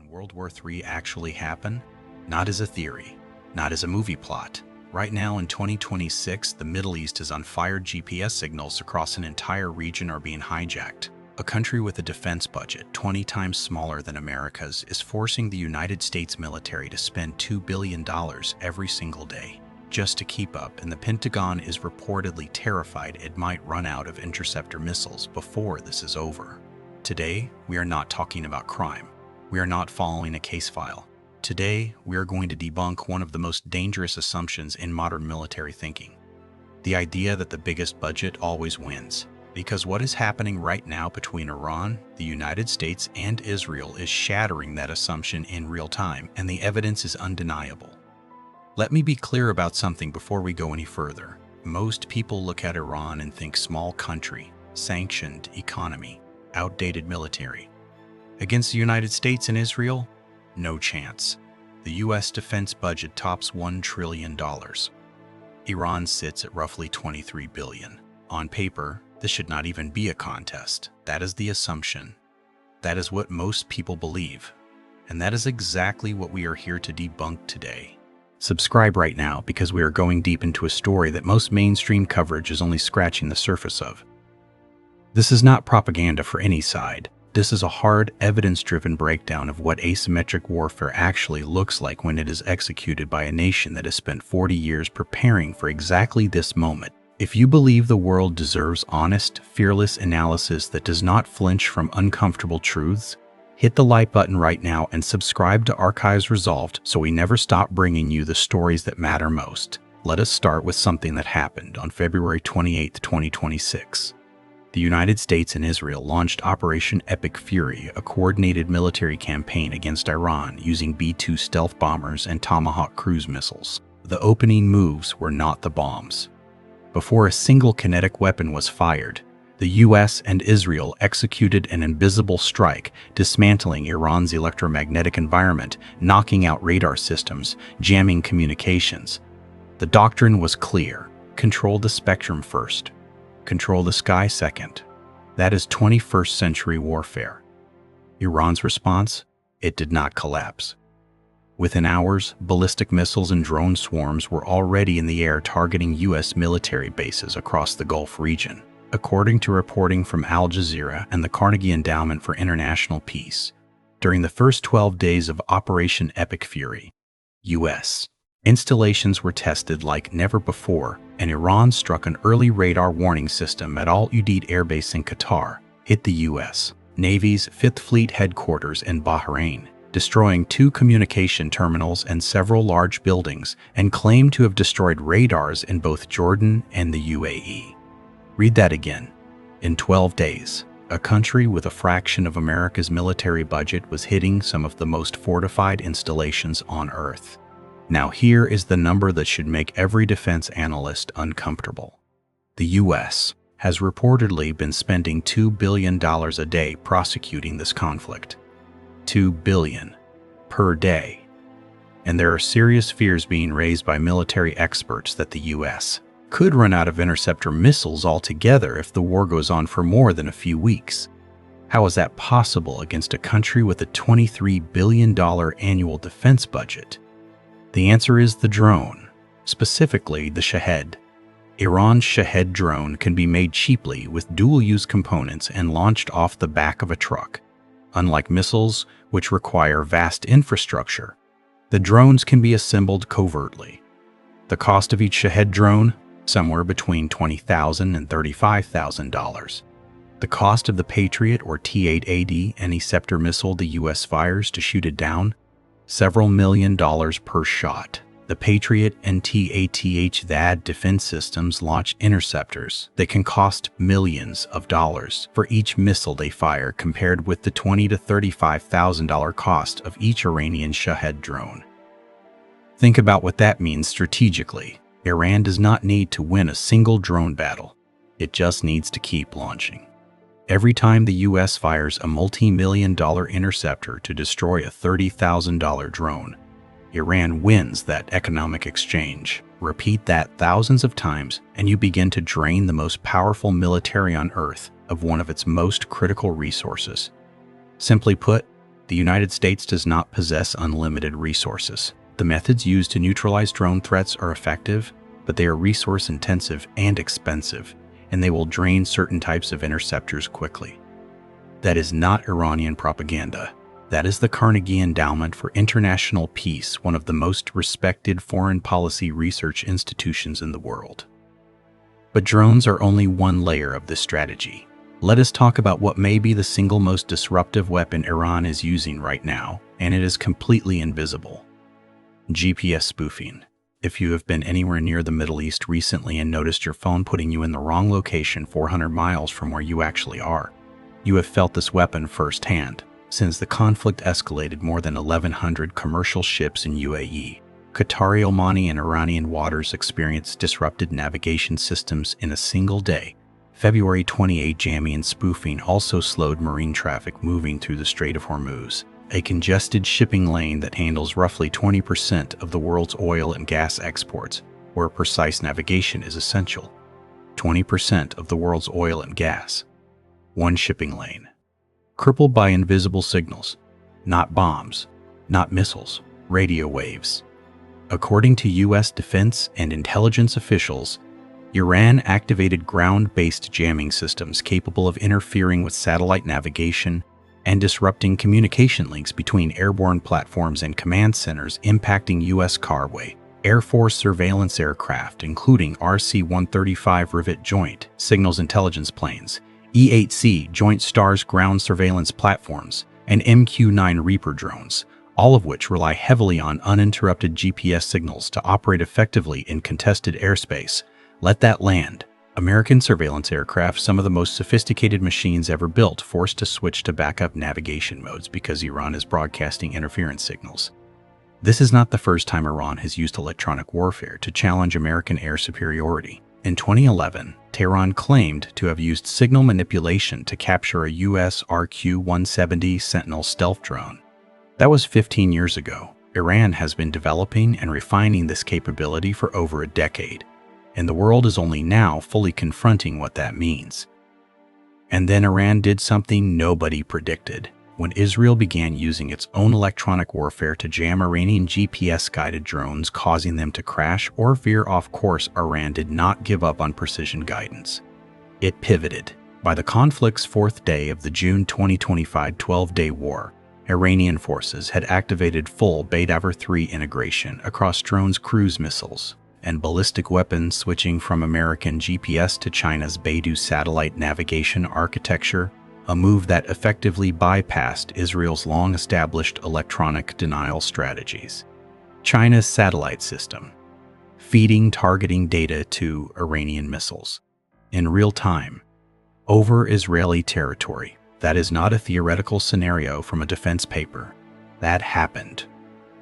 World War III actually happen? Not as a theory, not as a movie plot. Right now in 2026, the Middle East is on fire. GPS signals across an entire region are being hijacked. A country with a defense budget 20 times smaller than America's is forcing the United States military to spend $2 billion every single day just to keep up, and the Pentagon is reportedly terrified it might run out of interceptor missiles before this is over. Today, we are not talking about crime. We are not following a case file. Today, we are going to debunk one of the most dangerous assumptions in modern military thinking. The idea that the biggest budget always wins. Because what is happening right now between Iran, the United States, and Israel is shattering that assumption in real time, and the evidence is undeniable. Let me be clear about something before we go any further. Most people look at Iran and think small country, sanctioned economy, outdated military. Against the United States and Israel? No chance. The U.S. defense budget tops $1 trillion. Iran sits at roughly $23 billion. On paper, this should not even be a contest. That is the assumption. That is what most people believe. And that is exactly what we are here to debunk today. Subscribe right now because we are going deep into a story that most mainstream coverage is only scratching the surface of. This is not propaganda for any side. This is a hard, evidence-driven breakdown of what asymmetric warfare actually looks like when it is executed by a nation that has spent 40 years preparing for exactly this moment. If you believe the world deserves honest, fearless analysis that does not flinch from uncomfortable truths, hit the like button right now and subscribe to Archives Resolved so we never stop bringing you the stories that matter most. Let us start with something that happened on February 28, 2026. The United States and Israel launched Operation Epic Fury, a coordinated military campaign against Iran using B-2 stealth bombers and Tomahawk cruise missiles. The opening moves were not the bombs. Before a single kinetic weapon was fired, the U.S. and Israel executed an invisible strike, dismantling Iran's electromagnetic environment, knocking out radar systems, jamming communications. The doctrine was clear: control the spectrum first, control the sky second. That is 21st century warfare. Iran's response? It did not collapse. Within hours, ballistic missiles and drone swarms were already in the air targeting U.S. military bases across the Gulf region. According to reporting from Al Jazeera and the Carnegie Endowment for International Peace, during the first 12 days of Operation Epic Fury, U.S. installations were tested like never before, and Iran struck an early radar warning system at Al Udeid Air Base in Qatar, hit the U.S. Navy's 5th Fleet headquarters in Bahrain, destroying 2 communication terminals and several large buildings, and claimed to have destroyed radars in both Jordan and the UAE. Read that again. In 12 days, a country with a fraction of America's military budget was hitting some of the most fortified installations on Earth. Now here is the number that should make every defense analyst uncomfortable. The U.S. has reportedly been spending $2 billion a day prosecuting this conflict. $2 billion per day. And there are serious fears being raised by military experts that the U.S. could run out of interceptor missiles altogether if the war goes on for more than a few weeks. How is that possible against a country with a $23 billion annual defense budget? The answer is the drone, specifically the Shahed. Iran's Shahed drone can be made cheaply with dual-use components and launched off the back of a truck. Unlike missiles, which require vast infrastructure, the drones can be assembled covertly. The cost of each Shahed drone? Somewhere between $20,000 and $35,000. The cost of the Patriot or T-8AD interceptor missile the U.S. fires to shoot it down? Several $1 million per shot. The Patriot and T-ATH-THAAD defense systems launch interceptors that can cost millions of dollars for each missile they fire, compared with the $20,000 to $35,000 cost of each Iranian Shahed drone. Think about what that means strategically. Iran does not need to win a single drone battle. It just needs to keep launching. Every time the U.S. fires a multi-million-dollar interceptor to destroy a $30,000 drone, Iran wins that economic exchange. Repeat that thousands of times, and you begin to drain the most powerful military on Earth of one of its most critical resources. Simply put, The United States does not possess unlimited resources. The methods used to neutralize drone threats are effective, but they are resource-intensive and expensive, and they will drain certain types of interceptors quickly. That is not Iranian propaganda. That is the Carnegie Endowment for International Peace, one of the most respected foreign policy research institutions in the world. But drones are only one layer of this strategy. Let us talk about what may be the single most disruptive weapon Iran is using right now, and it is completely invisible. GPS spoofing. If you have been anywhere near the Middle East recently and noticed your phone putting you in the wrong location 400 miles from where you actually are, you have felt this weapon firsthand. Since the conflict escalated, more than 1,100 commercial ships in UAE, Qatari, Omani, and Iranian waters experienced disrupted navigation systems in a single day. February 28, jamming and spoofing also slowed marine traffic moving through the Strait of Hormuz, a congested shipping lane that handles roughly 20% of the world's oil and gas exports, where precise navigation is essential. 20% of the world's oil and gas. One shipping lane. Crippled by invisible signals, not bombs, not missiles, radio waves. According to U.S. defense and intelligence officials, Iran activated ground-based jamming systems capable of interfering with satellite navigation and disrupting communication links between airborne platforms and command centers, impacting U.S. cargo, Air Force surveillance aircraft, including RC-135 Rivet Joint Signals Intelligence planes, E-8C Joint Stars ground surveillance platforms, and MQ-9 Reaper drones, all of which rely heavily on uninterrupted GPS signals to operate effectively in contested airspace. Let that land. American surveillance aircraft, some of the most sophisticated machines ever built, forced to switch to backup navigation modes because Iran is broadcasting interference signals. This is not the first time Iran has used electronic warfare to challenge American air superiority. In 2011, Tehran claimed to have used signal manipulation to capture a U.S. RQ-170 Sentinel stealth drone. That was 15 years ago. Iran has been developing and refining this capability for over a decade, and the world is only now fully confronting what that means. And then Iran did something nobody predicted. When Israel began using its own electronic warfare to jam Iranian GPS-guided drones, causing them to crash or veer off course, Iran did not give up on precision guidance. It pivoted. By the conflict's fourth day of the June 2025 12-day war, Iranian forces had activated full BeiDou 3 integration across drones, cruise missiles, and ballistic weapons, switching from American GPS to China's BeiDou satellite navigation architecture, a move that effectively bypassed Israel's long-established electronic denial strategies. China's satellite system, feeding targeting data to Iranian missiles in real time over Israeli territory. That is not a theoretical scenario from a defense paper. That happened.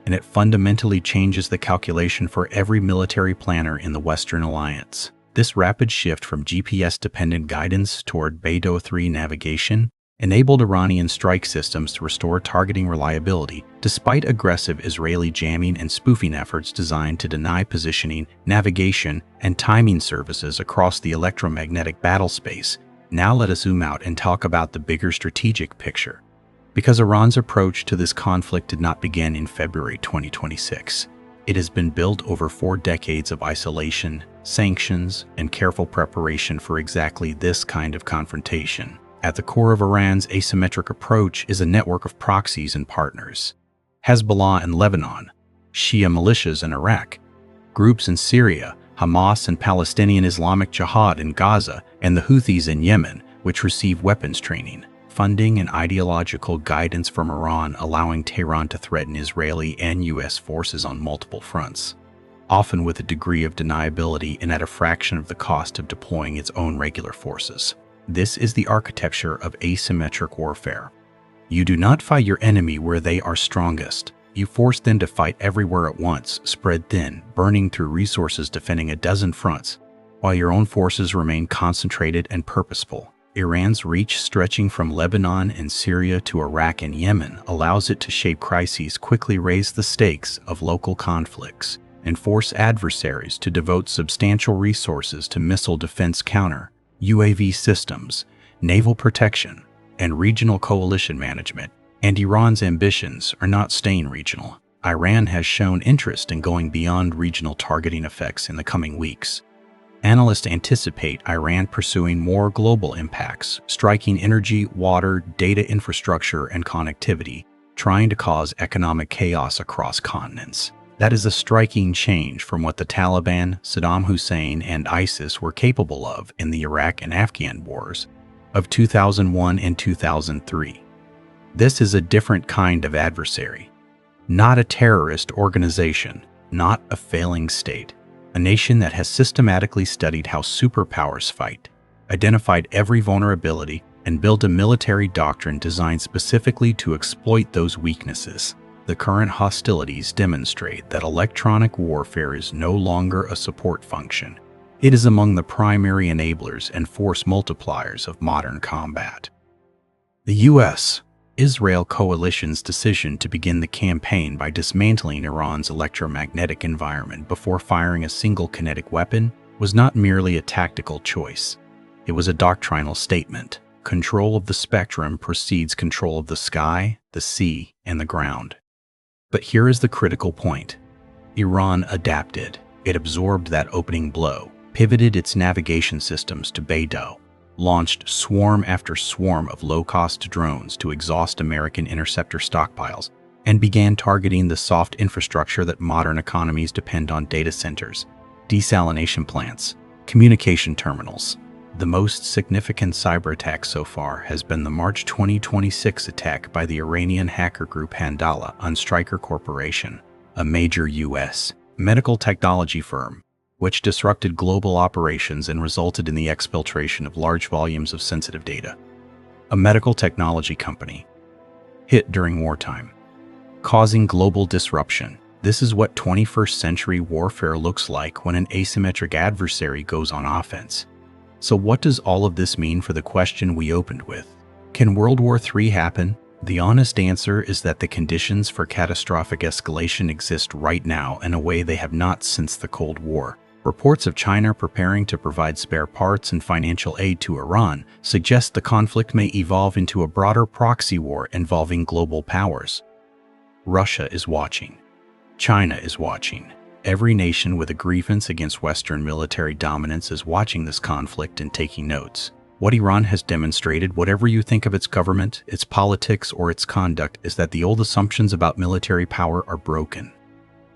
And it fundamentally changes the calculation for every military planner in the Western Alliance. This rapid shift from GPS-dependent guidance toward BeiDou 3 navigation enabled Iranian strike systems to restore targeting reliability despite aggressive Israeli jamming and spoofing efforts designed to deny positioning, navigation, and timing services across the electromagnetic battle space. Now let us zoom out and talk about the bigger strategic picture. Because Iran's approach to this conflict did not begin in February 2026. It has been built over 4 decades of isolation, sanctions, and careful preparation for exactly this kind of confrontation. At the core of Iran's asymmetric approach is a network of proxies and partners. Hezbollah in Lebanon, Shia militias in Iraq, groups in Syria, Hamas and Palestinian Islamic Jihad in Gaza, and the Houthis in Yemen, which receive weapons training, funding, and ideological guidance from Iran, allowing Tehran to threaten Israeli and U.S. forces on multiple fronts, often with a degree of deniability and at a fraction of the cost of deploying its own regular forces. This is the architecture of asymmetric warfare. You do not fight your enemy where they are strongest. You force them to fight everywhere at once, spread thin, burning through resources, defending a dozen fronts, while your own forces remain concentrated and purposeful. Iran's reach, stretching from Lebanon and Syria to Iraq and Yemen, allows it to shape crises, quickly raise the stakes of local conflicts, and force adversaries to devote substantial resources to missile defense, counter, UAV systems, naval protection, and regional coalition management. And Iran's ambitions are not staying regional. Iran has shown interest in going beyond regional targeting effects in the coming weeks. Analysts anticipate Iran pursuing more global impacts, striking energy, water, data infrastructure, and connectivity, trying to cause economic chaos across continents. That is a striking change from what the Taliban, Saddam Hussein, and ISIS were capable of in the Iraq and Afghan wars of 2001 and 2003. This is a different kind of adversary. Not a terrorist organization, not a failing state. A nation that has systematically studied how superpowers fight, identified every vulnerability, and built a military doctrine designed specifically to exploit those weaknesses. The current hostilities demonstrate that electronic warfare is no longer a support function. It is among the primary enablers and force multipliers of modern combat. The U.S.-Israel coalition's decision to begin the campaign by dismantling Iran's electromagnetic environment before firing a single kinetic weapon was not merely a tactical choice. It was a doctrinal statement. Control of the spectrum precedes control of the sky, the sea, and the ground. But here is the critical point. Iran adapted. It absorbed that opening blow, pivoted its navigation systems to BeiDou, launched swarm after swarm of low-cost drones to exhaust American interceptor stockpiles, and began targeting the soft infrastructure that modern economies depend on: data centers, desalination plants, communication terminals. The most significant cyber attack so far has been the March 2026 attack by the Iranian hacker group Handala on Stryker Corporation, a major U.S. medical technology firm, which disrupted global operations and resulted in the exfiltration of large volumes of sensitive data. A medical technology company hit during wartime, causing global disruption. This is what 21st century warfare looks like when an asymmetric adversary goes on offense. So what does all of this mean for the question we opened with? Can World War III happen? The honest answer is that the conditions for catastrophic escalation exist right now in a way they have not since the Cold War. Reports of China preparing to provide spare parts and financial aid to Iran suggest the conflict may evolve into a broader proxy war involving global powers. Russia is watching. China is watching. Every nation with a grievance against Western military dominance is watching this conflict and taking notes. What Iran has demonstrated, whatever you think of its government, its politics, or its conduct, is that the old assumptions about military power are broken.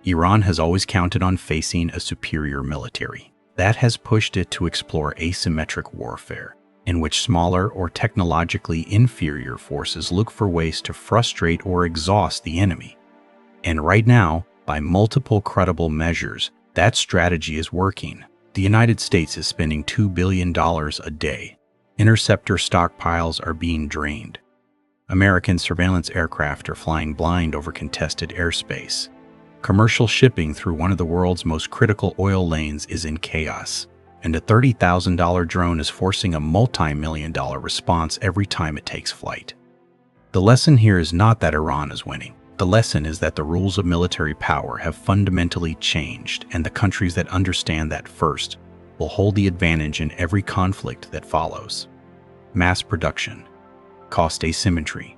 Iran has always counted on facing a superior military. That has pushed it to explore asymmetric warfare, in which smaller or technologically inferior forces look for ways to frustrate or exhaust the enemy. And right now, by multiple credible measures, that strategy is working. The United States is spending $2 billion a day. Interceptor stockpiles are being drained. American surveillance aircraft are flying blind over contested airspace. Commercial shipping through one of the world's most critical oil lanes is in chaos. And a $30,000 drone is forcing a multi-million-dollar response every time it takes flight. The lesson here is not that Iran is winning. The lesson is that the rules of military power have fundamentally changed, and the countries that understand that first will hold the advantage in every conflict that follows. Mass production, cost asymmetry,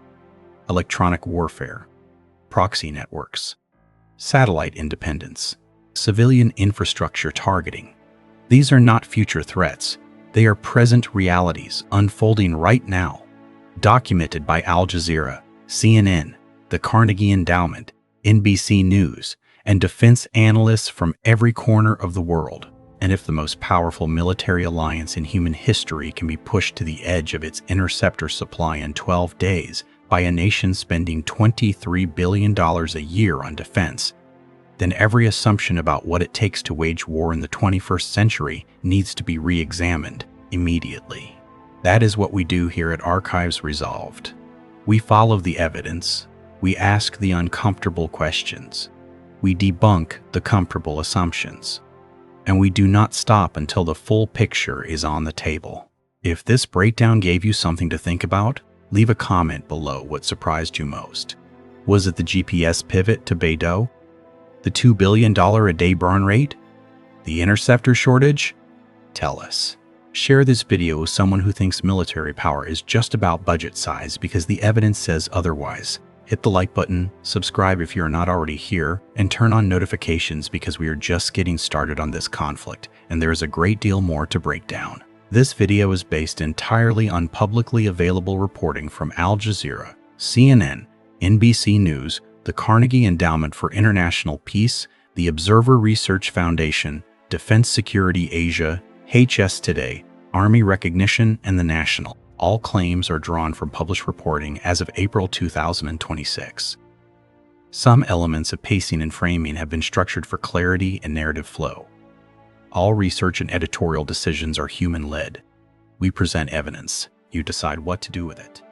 electronic warfare, proxy networks, satellite independence, civilian infrastructure targeting. These are not future threats. They are present realities unfolding right now, documented by Al Jazeera, CNN, the Carnegie Endowment, NBC News, and defense analysts from every corner of the world. And if the most powerful military alliance in human history can be pushed to the edge of its interceptor supply in 12 days by a nation spending $23 billion a year on defense, then every assumption about what it takes to wage war in the 21st century needs to be re-examined immediately. That is what we do here at Archives Resolved. We follow the evidence. We ask the uncomfortable questions. We debunk the comfortable assumptions. And we do not stop until the full picture is on the table. If this breakdown gave you something to think about, leave a comment below what surprised you most. Was it the GPS pivot to BeiDou? The $2 billion a day burn rate? The interceptor shortage? Tell us. Share this video with someone who thinks military power is just about budget size because the evidence says otherwise. Hit the like button, subscribe if you're not already here, and turn on notifications because we are just getting started on this conflict, and there is a great deal more to break down. This video is based entirely on publicly available reporting from Al Jazeera, CNN, NBC News, the Carnegie Endowment for International Peace, the Observer Research Foundation, Defense Security Asia, HS Today, Army Recognition, and The National. All claims are drawn from published reporting as of April 2026. Some elements of pacing and framing have been structured for clarity and narrative flow. All research and editorial decisions are human-led. We present evidence. You decide what to do with it.